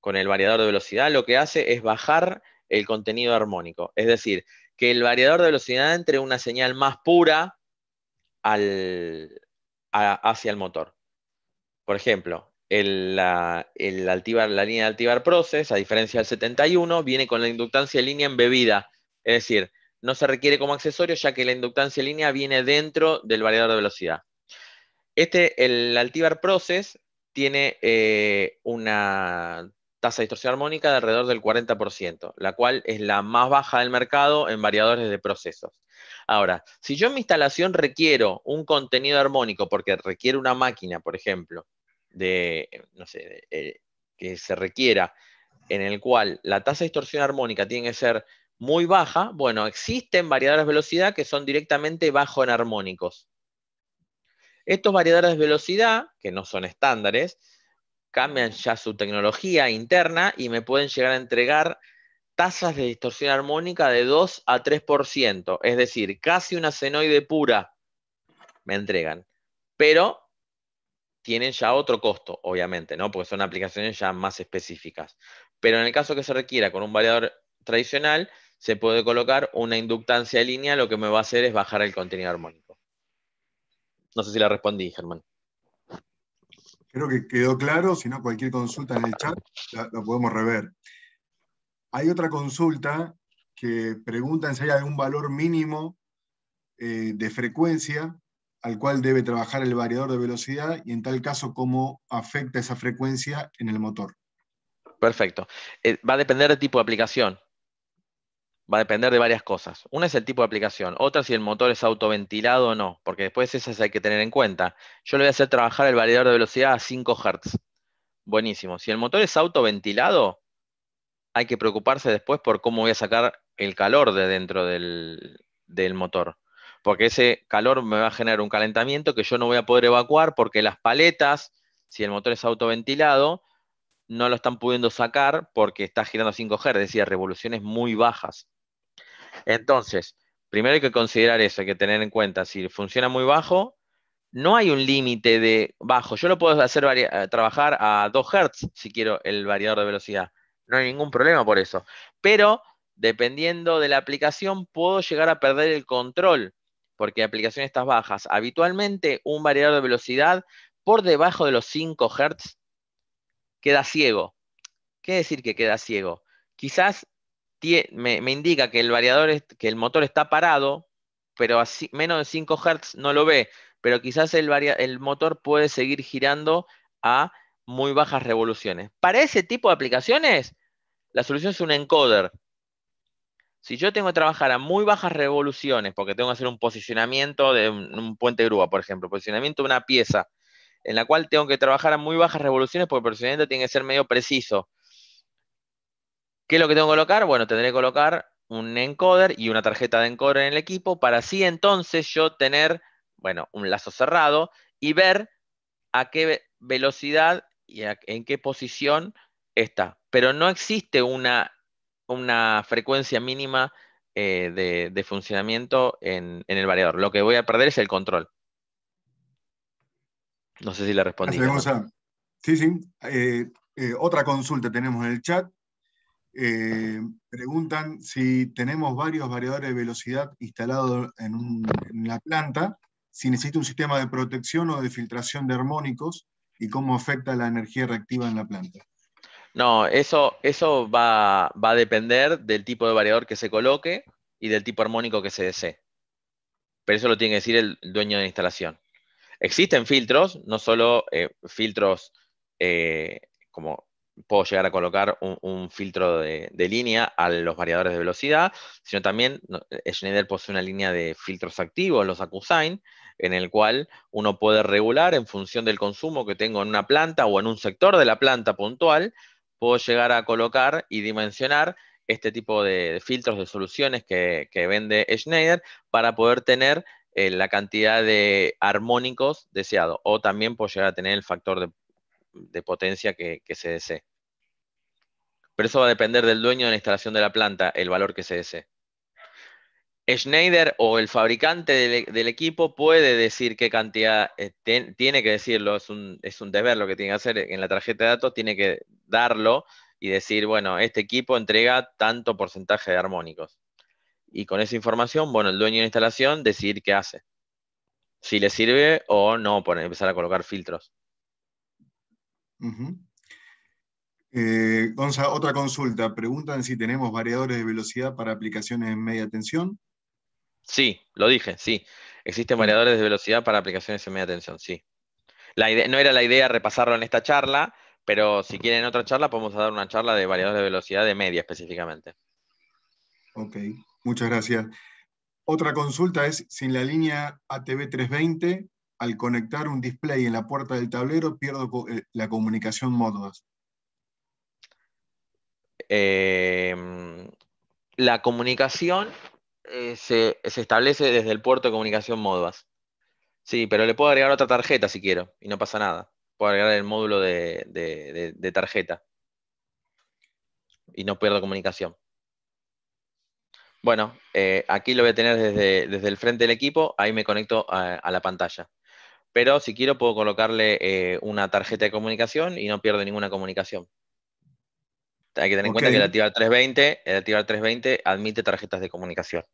con el variador de velocidad, lo que hace es bajar el contenido armónico. Es decir, que el variador de velocidad entre una señal más pura hacia el motor. Por ejemplo, la línea de Altivar Process, a diferencia del 71, viene con la inductancia de línea embebida. Es decir, no se requiere como accesorio ya que la inductancia de línea viene dentro del variador de velocidad. El Altivar Process tiene una tasa de distorsión armónica de alrededor del 40%, la cual es la más baja del mercado en variadores de procesos. Ahora, si yo en mi instalación requiero un contenido armónico, porque requiere una máquina, por ejemplo, no sé, que se requiera, en el cual la tasa de distorsión armónica tiene que ser muy baja, bueno, existen variadores de velocidad que son directamente bajo en armónicos. Estos variadores de velocidad, que no son estándares, cambian ya su tecnología interna y me pueden llegar a entregar tasas de distorsión armónica de 2 a 3%, es decir, casi una senoide pura me entregan. Pero tienen ya otro costo, obviamente, ¿no? Porque son aplicaciones ya más específicas. Pero en el caso que se requiera con un variador tradicional, se puede colocar una inductancia de línea, lo que me va a hacer es bajar el contenido armónico. No sé si la respondí, Germán. Creo que quedó claro, si no cualquier consulta en el chat la podemos rever. Hay otra consulta que preguntan si hay algún valor mínimo de frecuencia al cual debe trabajar el variador de velocidad y en tal caso cómo afecta esa frecuencia en el motor. Perfecto. Va a depender del tipo de aplicación. Va a depender de varias cosas. Una es el tipo de aplicación, otra si el motor es autoventilado o no, porque después esas hay que tener en cuenta. Yo le voy a hacer trabajar el variador de velocidad a 5 Hz. Buenísimo. Si el motor es autoventilado, hay que preocuparse después por cómo voy a sacar el calor de dentro del motor. Porque ese calor me va a generar un calentamiento que yo no voy a poder evacuar porque las paletas, si el motor es autoventilado, no lo están pudiendo sacar porque está girando a 5 Hz, es decir, revoluciones muy bajas. Entonces, primero hay que considerar eso, hay que tener en cuenta si funciona muy bajo, no hay un límite de bajo. Yo lo puedo hacer trabajar a 2 Hz si quiero el variador de velocidad. No hay ningún problema por eso. Pero dependiendo de la aplicación, puedo llegar a perder el control, porque aplicaciones estas bajas, habitualmente un variador de velocidad por debajo de los 5 Hz queda ciego. ¿Qué decir que queda ciego? Quizás me indica que el variador, que el motor está parado, pero así, menos de 5 Hz no lo ve, pero quizás el motor puede seguir girando a muy bajas revoluciones. Para ese tipo de aplicaciones, la solución es un encoder. Si yo tengo que trabajar a muy bajas revoluciones, porque tengo que hacer un posicionamiento de un puente grúa, por ejemplo, posicionamiento de una pieza, en la cual tengo que trabajar a muy bajas revoluciones porque el posicionamiento tiene que ser medio preciso. ¿Qué es lo que tengo que colocar? Bueno, tendré que colocar un encoder y una tarjeta de encoder en el equipo para así entonces yo tener, bueno, un lazo cerrado y ver a qué velocidad y en qué posición está. Pero no existe una frecuencia mínima de funcionamiento en el variador. Lo que voy a perder es el control. No sé si le respondí, Gracias, Germán. Gonzalo. Sí, sí. Otra consulta tenemos en el chat. Preguntan si tenemos varios variadores de velocidad instalados en la planta, si necesita un sistema de protección o de filtración de armónicos y cómo afecta la energía reactiva en la planta. No, eso va a depender del tipo de variador que se coloque y del tipo armónico que se desee. Pero eso lo tiene que decir el dueño de la instalación. Existen filtros, no solo filtros como puedo llegar a colocar un filtro de línea a los variadores de velocidad, sino también Schneider posee una línea de filtros activos, los AcuSign, en el cual uno puede regular en función del consumo que tengo en una planta o en un sector de la planta puntual, puedo llegar a colocar y dimensionar este tipo de filtros de soluciones que vende Schneider para poder tener la cantidad de armónicos deseado. O también puedo llegar a tener el factor de potencia que se desee. Pero eso va a depender del dueño de la instalación de la planta, el valor que se desee. Schneider o el fabricante del equipo puede decir qué cantidad, tiene que decirlo, es un deber lo que tiene que hacer en la tarjeta de datos, tiene que darlo y decir, bueno, este equipo entrega tanto porcentaje de armónicos. Y con esa información, bueno, el dueño de la instalación decidir qué hace. Si le sirve o no, por empezar a colocar filtros. Uh-huh. Gonza, otra consulta. Preguntan si tenemos variadores de velocidad para aplicaciones en media tensión. Sí, lo dije, sí. Existen Sí. variadores de velocidad para aplicaciones en media tensión, sí. No era la idea repasarlo en esta charla, pero si quieren otra charla, podemos dar una charla de variadores de velocidad de media específicamente. Ok, muchas gracias. Otra consulta es si en la línea ATV320, al conectar un display en la puerta del tablero, pierdo la comunicación Modbus. Eh, la comunicación se establece desde el puerto de comunicación Modbus. Sí, pero le puedo agregar otra tarjeta si quiero, y no pasa nada. puedo agregar el módulo de tarjeta y no pierdo comunicación. Bueno, aquí lo voy a tener desde el frente del equipo, ahí me conecto a la pantalla. Pero si quiero puedo colocarle una tarjeta de comunicación y no pierdo ninguna comunicación. Hay que tener en Ok. cuenta que el activar 320 admite tarjetas de comunicación.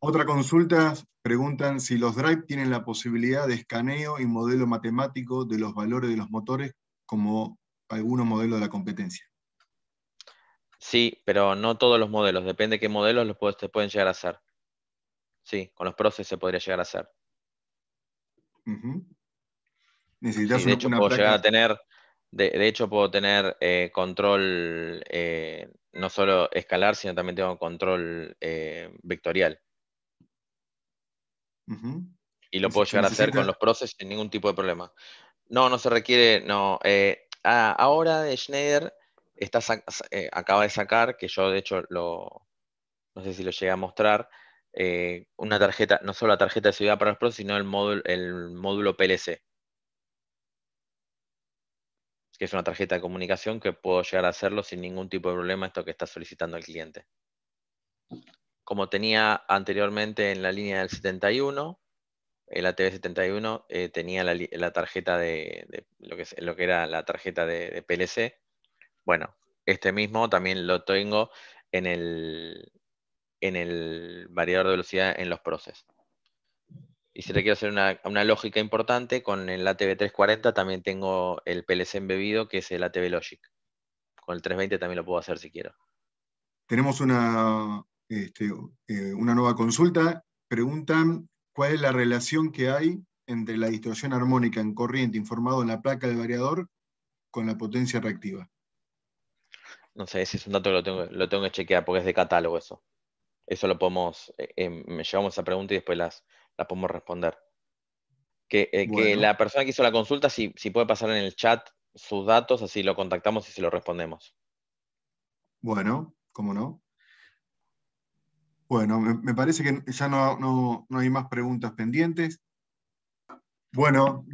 Otra consulta, preguntan si los drive tienen la posibilidad de escaneo y modelo matemático de los valores de los motores como algunos modelos de la competencia. Sí, pero no todos los modelos, depende de qué modelos se pueden llegar a hacer. Sí, con los proces se podría llegar a hacer. Ujú. Sí, Necesitas de hecho una puedo llegar placa. a tener, de hecho puedo tener control no solo escalar, sino también tengo control vectorial. Ujú. Y lo puedo Se llegar a hacer con necesita. los proces sin ningún tipo de problema. No, no se requiere, no. Ahora de Schneider acaba de sacar, que yo de hecho no sé si lo llegué a mostrar, una tarjeta, no solo la tarjeta de seguridad para los procesos, sino el módulo PLC, que es una tarjeta de comunicación que puedo llegar a hacerlo sin ningún tipo de problema, esto que está solicitando el cliente. Como tenía anteriormente en la línea del 71, el ATV71 tenía la tarjeta de lo que era la tarjeta de PLC. Bueno, este mismo también lo tengo en el variador de velocidad en los proces. Y si le quiero hacer una lógica importante, con el ATV340 también tengo el PLC embebido, que es el ATV Logic. Con el 320 también lo puedo hacer si quiero. Tenemos una nueva consulta. Preguntan cuál es la relación que hay entre la distorsión armónica en corriente informado en la placa del variador con la potencia reactiva. No sé, ese es un dato que lo tengo que chequear porque es de catálogo eso. Eso lo podemos, me llevamos esa pregunta y después las podemos responder. Que Bueno, la persona que hizo la consulta, si puede pasar en el chat sus datos, así lo contactamos y se lo respondemos. bueno, ¿cómo no? Bueno, me parece que ya no hay más preguntas pendientes. Bueno,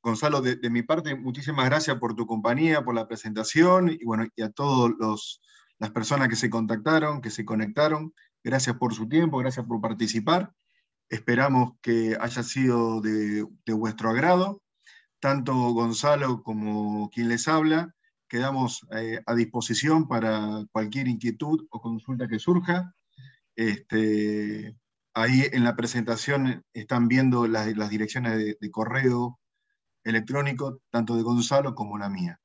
Gonzalo, de mi parte, muchísimas gracias por tu compañía, por la presentación y, bueno, y a todas las personas que se contactaron, que se conectaron. Gracias por su tiempo, gracias por participar. Esperamos que haya sido de vuestro agrado. Tanto Gonzalo como quien les habla, quedamos a disposición para cualquier inquietud o consulta que surja. Ahí en la presentación están viendo las direcciones de correo electrónico, tanto de Gonzalo como la mía.